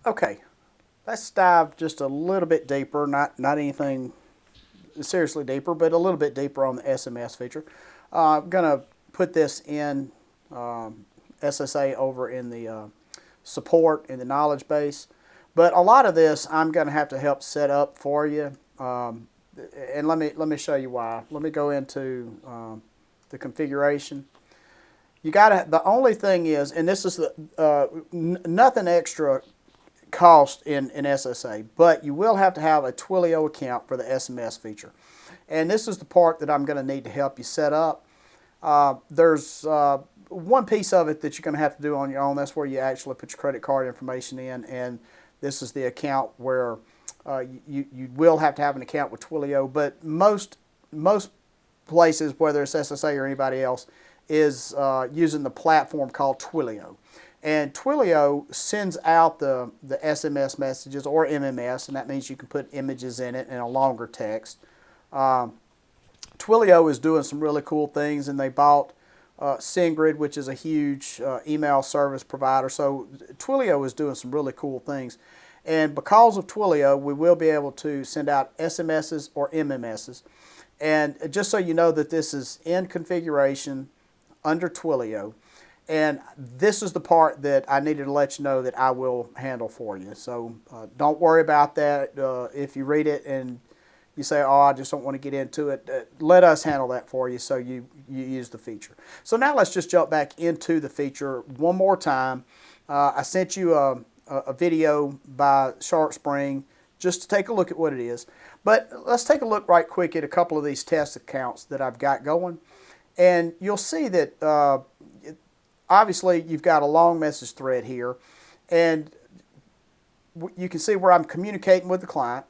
Okay, let's dive just a little bit deeper, not anything seriously deeper, but a little bit deeper on the SMS feature. I'm going to put this in SSA over in the support in the knowledge base. But a lot of this I'm going to have to help set up for you. And let me show you why. Let me go into the configuration. You got to. The only thing is, and this is the nothing extra cost in SSA, but you will have to have a Twilio account for the SMS feature. And this is the part that I'm going to need to help you set up. There's one piece of it that you're going to have to do on your own. That's where you actually put your credit card information in, and this is the account where you will have to have an account with Twilio. But most places, whether it's SSA or anybody else, is using the platform called Twilio. And Twilio sends out the SMS messages, or MMS, and that means you can put images in it and a longer text. Twilio is doing some really cool things, and they bought SendGrid, which is a huge email service provider. So Twilio is doing some really cool things. And because of Twilio, we will be able to send out SMSs or MMSs. And just so you know that this is in configuration under Twilio. And this is the part that I needed to let you know that I will handle for you. So don't worry about that. If you read it and you say, oh, I just don't want to get into it, let us handle that for you so you use the feature. So now let's just jump back into the feature one more time. I sent you a video by Sharp Spring just to take a look at what it is. But let's take a look right quick at a couple of these test accounts that I've got going. And you'll see that obviously you've got a long message thread here. And you can see where I'm communicating with the client.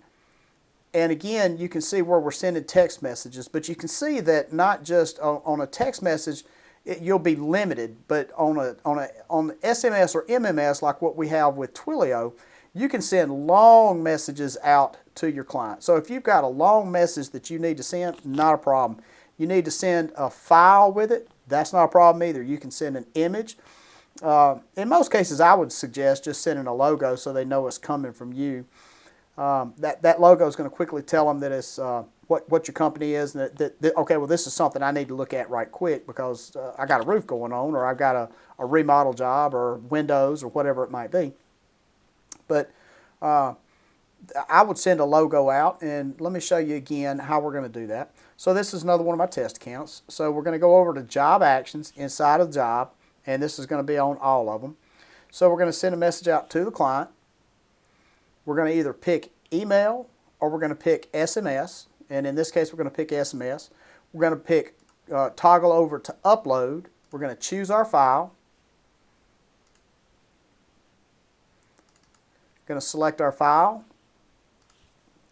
And again, you can see where we're sending text messages, but you can see that not just on a text message, you'll be limited, but on SMS or MMS, like what we have with Twilio, you can send long messages out to your client. So if you've got a long message that you need to send, not a problem. You need to send a file with it, that's not a problem either. You can send an image. In most cases, I would suggest just sending a logo so they know it's coming from you. That logo is going to quickly tell them that it's what your company is, and that okay, well, this is something I need to look at right quick because I got a roof going on, or I've got a remodel job, or windows, or whatever it might be. But I would send a logo out, and let me show you again how we're going to do that. So this is another one of my test accounts. So we're going to go over to Job Actions inside of Job, and this is going to be on all of them. So we're going to send a message out to the client. We're going to either pick email or we're going to pick SMS, and in this case we're going to pick SMS. We're going to pick toggle over to upload. We're going to choose our file. Going to select our file.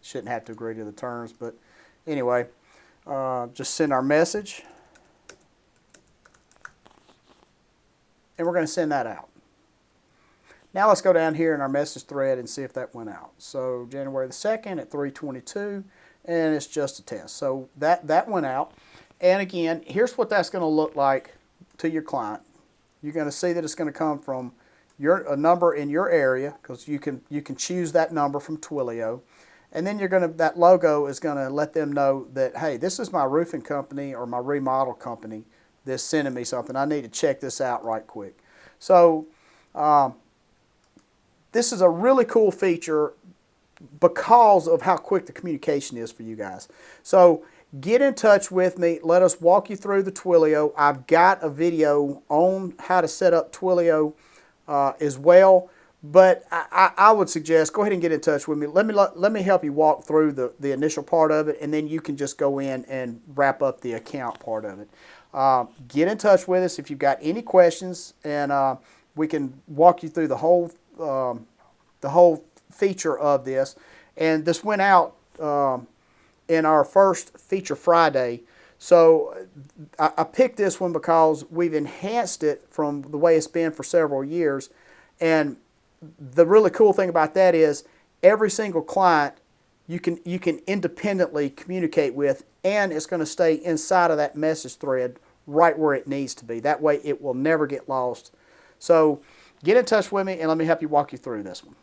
Shouldn't have to agree to the terms, but anyway, just send our message, and we're going to send that out. Now let's go down here in our message thread and see if that went out. So January the 2nd at 3:22, and it's just a test. So that went out. And again, here's what that's going to look like to your client. You're going to see that it's going to come from a number in your area, because you can choose that number from Twilio. And then that logo is going to let them know that, hey, this is my roofing company or my remodel company that's sending me something. I need to check this out right quick. So this is a really cool feature because of how quick the communication is for you guys. So get in touch with me. Let us walk you through the Twilio. I've got a video on how to set up Twilio as well. But I would suggest go ahead and get in touch with me. Let me help you walk through the initial part of it, and then you can just go in and wrap up the account part of it. Get in touch with us if you've got any questions, and we can walk you through the whole feature of this. And this went out in our first Feature Friday. So I picked this one because we've enhanced it from the way it's been for several years. And the really cool thing about that is every single client you can independently communicate with, and it's going to stay inside of that message thread right where it needs to be. That way it will never get lost. So get in touch with me and let me help you walk you through this one.